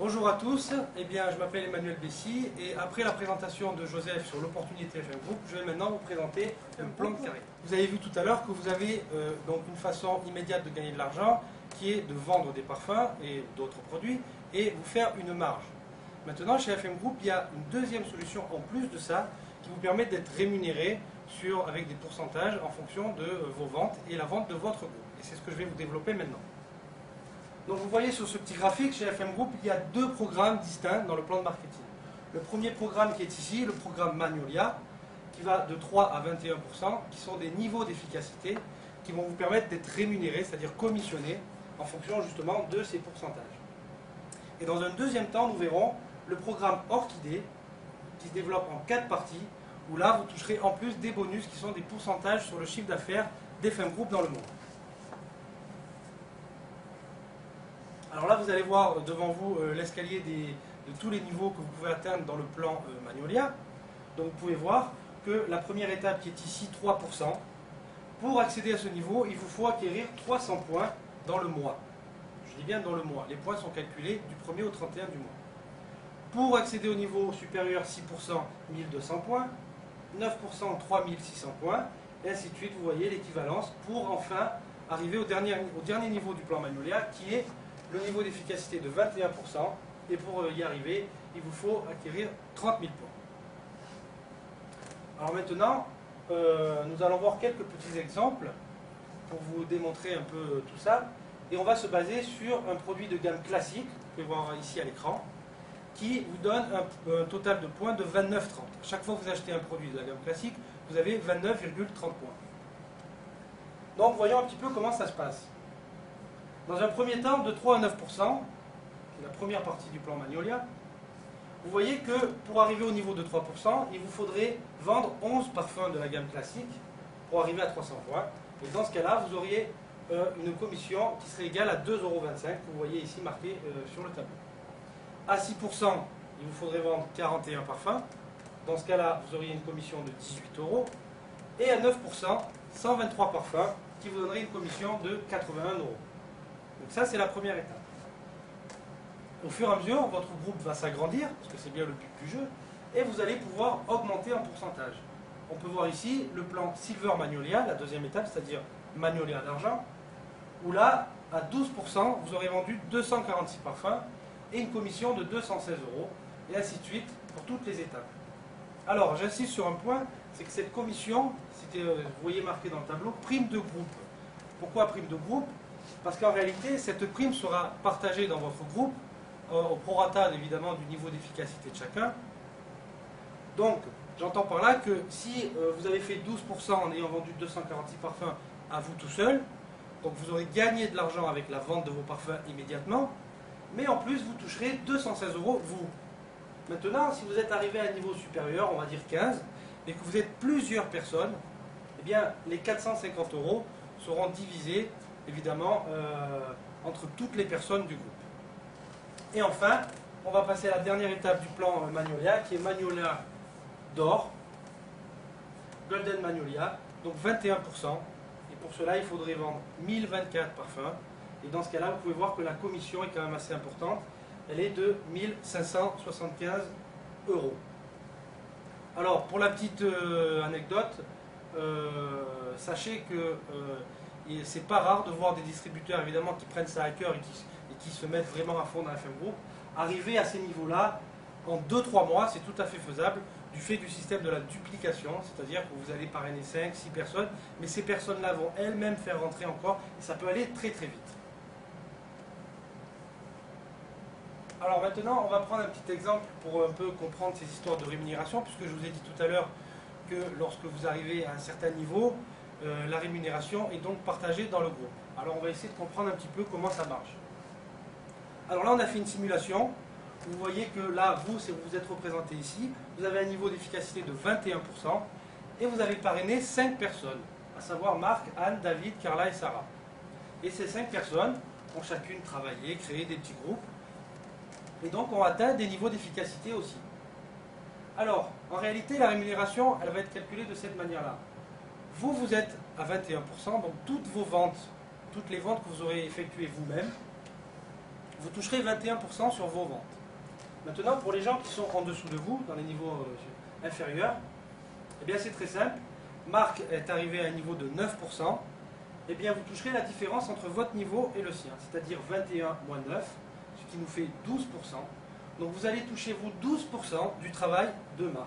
Bonjour à tous, je m'appelle Emmanuel Bessy et après la présentation de Joseph sur l'opportunité FM Group, je vais maintenant vous présenter un plan de carrière. Vous avez vu tout à l'heure que vous avez donc une façon immédiate de gagner de l'argent qui est de vendre des parfums et d'autres produits et vous faire une marge. Maintenant chez FM Group, il y a une deuxième solution en plus de ça qui vous permet d'être rémunéré avec des pourcentages en fonction de vos ventes et la vente de votre groupe. Et c'est ce que je vais vous développer maintenant. Donc vous voyez sur ce petit graphique, chez FM Group, il y a deux programmes distincts dans le plan de marketing. Le premier programme qui est ici, le programme Magnolia, qui va de 3 à 21%, qui sont des niveaux d'efficacité qui vont vous permettre d'être rémunéré, c'est-à-dire commissionné, en fonction justement de ces pourcentages. Et dans un deuxième temps, nous verrons le programme Orchidée, qui se développe en 4 parties, où là, vous toucherez en plus des bonus qui sont des pourcentages sur le chiffre d'affaires d'FM Group dans le monde. Alors là, vous allez voir devant vous l'escalier de tous les niveaux que vous pouvez atteindre dans le plan Magnolia. Donc vous pouvez voir que la première étape qui est ici, 3%, pour accéder à ce niveau, il vous faut acquérir 300 points dans le mois. Je dis bien dans le mois. Les points sont calculés du 1er au 31 du mois. Pour accéder au niveau supérieur, 6%, 1200 points, 9%, 3600 points, et ainsi de suite. Vous voyez l'équivalence pour enfin arriver au dernier niveau du plan Magnolia qui est le niveau d'efficacité de 21%, et pour y arriver, il vous faut acquérir 30 000 points. Alors maintenant, nous allons voir quelques petits exemples pour vous démontrer un peu tout ça, et on va se baser sur un produit de gamme classique, vous pouvez voir ici à l'écran, qui vous donne un total de points de 29,30. Chaque fois que vous achetez un produit de la gamme classique, vous avez 29,30 points. Donc voyons un petit peu comment ça se passe. Dans un premier temps, de 3 à 9%, qui est la première partie du plan Magnolia, vous voyez que pour arriver au niveau de 3%, il vous faudrait vendre 11 parfums de la gamme classique pour arriver à 300 points. Et dans ce cas-là, vous auriez une commission qui serait égale à 2,25 €, que vous voyez ici marqué sur le tableau. À 6%, il vous faudrait vendre 41 parfums. Dans ce cas-là, vous auriez une commission de 18 €. Et à 9%, 123 parfums, qui vous donnerait une commission de 81 €. Donc ça, c'est la première étape. Au fur et à mesure, votre groupe va s'agrandir, parce que c'est bien le but du jeu, et vous allez pouvoir augmenter en pourcentage. On peut voir ici le plan Silver Magnolia, la deuxième étape, c'est-à-dire Magnolia d'argent, où là, à 12%, vous aurez vendu 246 parfums et une commission de 216 €, et ainsi de suite pour toutes les étapes. Alors, j'insiste sur un point, c'est que cette commission, vous voyez marqué dans le tableau, prime de groupe. Pourquoi prime de groupe ? Parce qu'en réalité, cette prime sera partagée dans votre groupe, au prorata évidemment du niveau d'efficacité de chacun. Donc, j'entends par là que si vous avez fait 12% en ayant vendu 246 parfums à vous tout seul, donc vous aurez gagné de l'argent avec la vente de vos parfums immédiatement, mais en plus vous toucherez 216 € vous. Maintenant, si vous êtes arrivé à un niveau supérieur, on va dire 15, et que vous êtes plusieurs personnes, eh bien les 450 € seront divisés évidemment entre toutes les personnes du groupe. Et enfin, on va passer à la dernière étape du plan Magnolia, qui est Magnolia d'or, Golden Magnolia, donc 21%. Et pour cela, il faudrait vendre 1024 parfums. Et dans ce cas-là, vous pouvez voir que la commission est quand même assez importante. Elle est de 1575 €. Alors, pour la petite anecdote, sachez que c'est pas rare de voir des distributeurs évidemment qui prennent ça à cœur et qui se mettent vraiment à fond dans la FM Group. Arriver à ces niveaux-là, en 2-3 mois, c'est tout à fait faisable du fait du système de la duplication, c'est-à-dire que vous allez parrainer 5-6 personnes, mais ces personnes-là vont elles-mêmes faire rentrer encore, et ça peut aller très très vite. Alors maintenant, on va prendre un petit exemple pour un peu comprendre ces histoires de rémunération, puisque je vous ai dit tout à l'heure que lorsque vous arrivez à un certain niveau, la rémunération est donc partagée dans le groupe. Alors on va essayer de comprendre un petit peu comment ça marche. Alors là on a fait une simulation. Vous voyez que là, vous êtes représenté ici, vous avez un niveau d'efficacité de 21% et vous avez parrainé 5 personnes, à savoir Marc, Anne, David, Carla et Sarah. Et ces 5 personnes ont chacune travaillé, créé des petits groupes et donc ont atteint des niveaux d'efficacité aussi. Alors, en réalité, la rémunération, elle va être calculée de cette manière-là. Vous êtes à 21%, donc toutes vos ventes, toutes les ventes que vous aurez effectuées vous-même, vous toucherez 21% sur vos ventes. Maintenant, pour les gens qui sont en dessous de vous, dans les niveaux inférieurs, eh bien c'est très simple. Marc est arrivé à un niveau de 9%, eh bien vous toucherez la différence entre votre niveau et le sien, c'est-à-dire 21 moins 9, ce qui nous fait 12%. Donc vous allez toucher vous 12% du travail de Marc.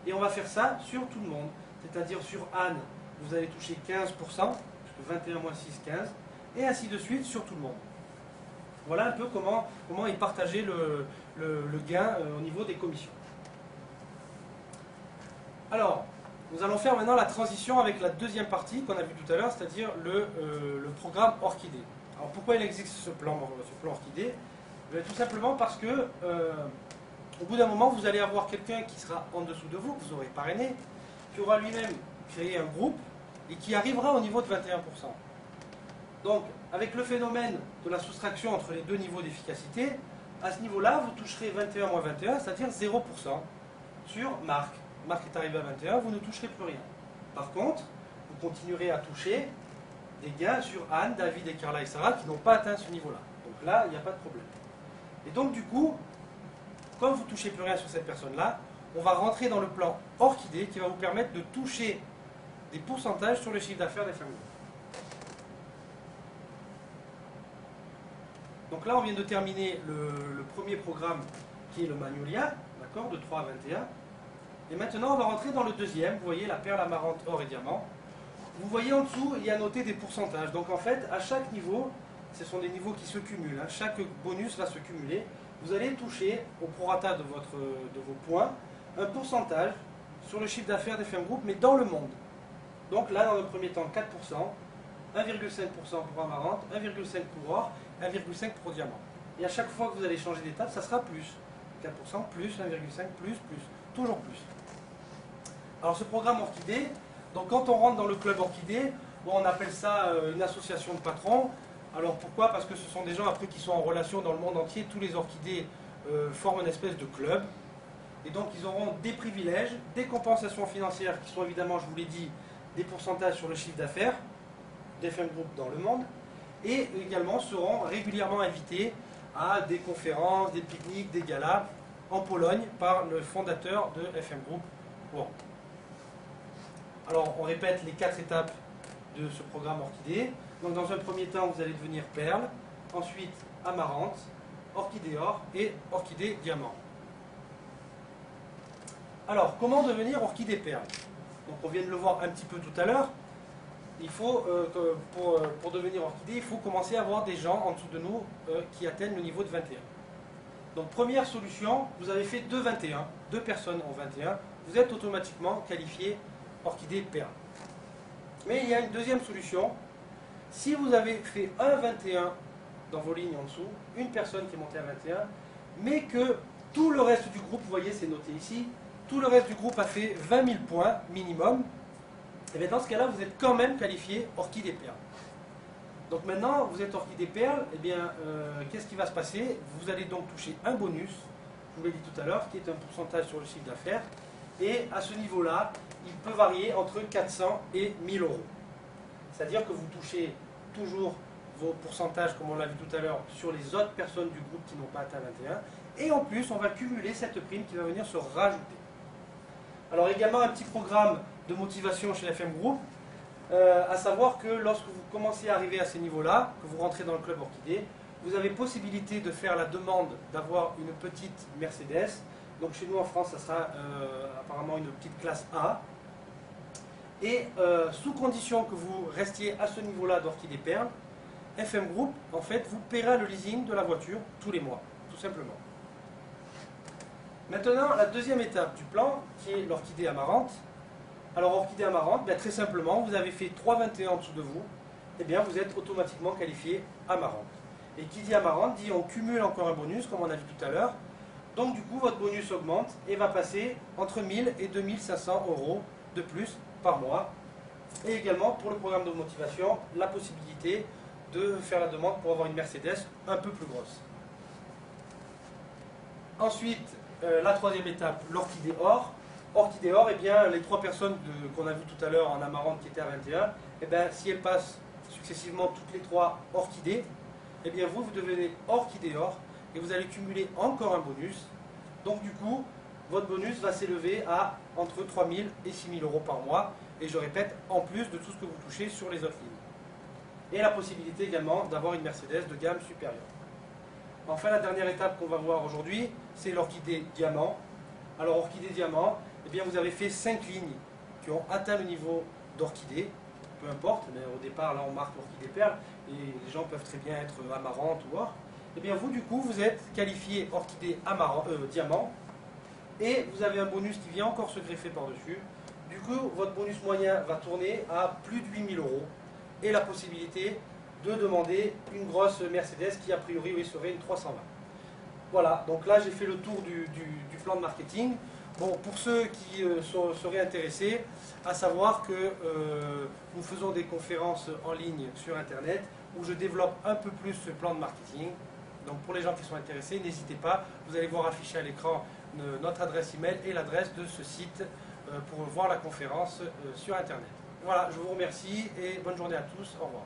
Et on va faire ça sur tout le monde, c'est-à-dire sur Anne, vous allez toucher 15%, puisque 21 moins 6, 15, et ainsi de suite sur tout le monde. Voilà un peu comment est partagé le gain au niveau des commissions. Alors, nous allons faire maintenant la transition avec la deuxième partie qu'on a vue tout à l'heure, c'est-à-dire le programme Orchidée. Alors pourquoi il existe ce plan Orchidée? Tout simplement parce que au bout d'un moment, vous allez avoir quelqu'un qui sera en dessous de vous, que vous aurez parrainé, qui aura lui-même créé un groupe et qui arrivera au niveau de 21%. Donc, avec le phénomène de la soustraction entre les deux niveaux d'efficacité, à ce niveau-là, vous toucherez 21 moins 21, c'est-à-dire 0% sur Marc. Marc est arrivé à 21, vous ne toucherez plus rien. Par contre, vous continuerez à toucher des gains sur Anne, David et Carla et Sarah qui n'ont pas atteint ce niveau-là. Donc là, il n'y a pas de problème. Et donc du coup, comme vous ne touchez plus rien sur cette personne-là, on va rentrer dans le plan Orchidée qui va vous permettre de toucher des pourcentages sur le chiffre d'affaires des familles. Donc là, on vient de terminer le premier programme qui est le Magnolia, d'accord, de 3 à 21. Et maintenant, on va rentrer dans le deuxième. Vous voyez la perle amarante, or et diamant. Vous voyez en dessous, il y a noté des pourcentages. Donc en fait, à chaque niveau, ce sont des niveaux qui se cumulent. Hein. Chaque bonus va se cumuler. Vous allez toucher au prorata de vos points un pourcentage sur le chiffre d'affaires des FM Group, mais dans le monde. Donc là, dans le premier temps, 4%, 1,5% pour amarante, 1,5% pour or, 1,5% pour diamant. Et à chaque fois que vous allez changer d'étape, ça sera plus. 4%, plus, 1,5%, plus, toujours plus. Alors ce programme Orchidée, donc quand on rentre dans le club Orchidée, on appelle ça une association de patrons. Alors pourquoi? Parce que ce sont des gens après qui sont en relation dans le monde entier. Tous les orchidées forment une espèce de club. Et donc ils auront des privilèges, des compensations financières qui sont évidemment, je vous l'ai dit, des pourcentages sur le chiffre d'affaires des FM Group dans le monde. Et également seront régulièrement invités à des conférences, des pique-niques, des galas en Pologne par le fondateur de FM Group. Bon. Alors on répète les 4 étapes de ce programme Orchidée. Donc dans un premier temps, vous allez devenir perle, ensuite amarante, orchidée or et orchidée diamant. Alors, comment devenir orchidée perle? Donc on vient de le voir un petit peu tout à l'heure. Il faut, pour devenir orchidée, il faut commencer à avoir des gens en dessous de nous qui atteignent le niveau de 21. Donc première solution, vous avez fait 2,21, 2 personnes en 21, vous êtes automatiquement qualifié orchidée perle. Mais il y a une deuxième solution. Si vous avez fait 1,21 dans vos lignes en dessous, une personne qui est montée à 21, mais que tout le reste du groupe, vous voyez c'est noté ici, tout le reste du groupe a fait 20 000 points minimum, et bien dans ce cas-là, vous êtes quand même qualifié orchidée perle. Donc maintenant, vous êtes orchidée perle, et bien qu'est-ce qui va se passer? Vous allez donc toucher un bonus, je vous l'ai dit tout à l'heure, qui est un pourcentage sur le chiffre d'affaires, et à ce niveau-là, il peut varier entre 400 et 1000 euros. C'est-à-dire que vous touchez toujours vos pourcentages, comme on l'a vu tout à l'heure, sur les autres personnes du groupe qui n'ont pas atteint 21. Et en plus, on va cumuler cette prime qui va venir se rajouter. Alors également un petit programme de motivation chez FM Group, à savoir que lorsque vous commencez à arriver à ces niveaux-là, que vous rentrez dans le club Orchidée, vous avez possibilité de faire la demande d'avoir une petite Mercedes. Donc chez nous en France, ça sera apparemment une petite classe A. Et sous condition que vous restiez à ce niveau-là d'Orchidée Perle, FM Group, en fait, vous paiera le leasing de la voiture tous les mois, tout simplement. Maintenant, la deuxième étape du plan, qui est l'orchidée amarante. Alors, orchidée amarante, bien, très simplement, vous avez fait 3,21 en dessous de vous, et bien, vous êtes automatiquement qualifié amarante. Et qui dit amarante, dit on cumule encore un bonus, comme on a vu tout à l'heure. Donc, du coup, votre bonus augmente et va passer entre 1000 et 2500 euros de plus par mois. Et également, pour le programme de motivation, la possibilité de faire la demande pour avoir une Mercedes un peu plus grosse. Ensuite, la troisième étape, l'orchidée or. Orchidée or, eh bien, les 3 personnes qu'on a vues tout à l'heure en amarante qui étaient à 21, eh bien, si elles passent successivement toutes les 3 orchidées, eh bien vous devenez orchidéor et vous allez cumuler encore un bonus. Donc du coup, votre bonus va s'élever à entre 3 000 et 6 000 euros par mois. Et je répète, en plus de tout ce que vous touchez sur les autres lignes. Et la possibilité également d'avoir une Mercedes de gamme supérieure. Enfin, la dernière étape qu'on va voir aujourd'hui, c'est l'orchidée diamant. Alors, orchidée diamant, eh bien, vous avez fait 5 lignes qui ont atteint le niveau d'orchidée, peu importe, mais au départ, là, on marque l'orchidée perle, et les gens peuvent très bien être amarante ou or. Eh bien, vous, du coup, vous êtes qualifié orchidée diamant, et vous avez un bonus qui vient encore se greffer par-dessus. Du coup, votre bonus moyen va tourner à plus de 8 000 euros, et la possibilité de demander une grosse Mercedes qui a priori oui, serait une 320. Voilà, donc là j'ai fait le tour du plan de marketing. Bon, pour ceux qui seraient intéressés, à savoir que nous faisons des conférences en ligne sur Internet où je développe un peu plus ce plan de marketing. Donc pour les gens qui sont intéressés, n'hésitez pas, vous allez voir afficher à l'écran notre adresse email et l'adresse de ce site pour voir la conférence sur Internet. Voilà, je vous remercie et bonne journée à tous, au revoir.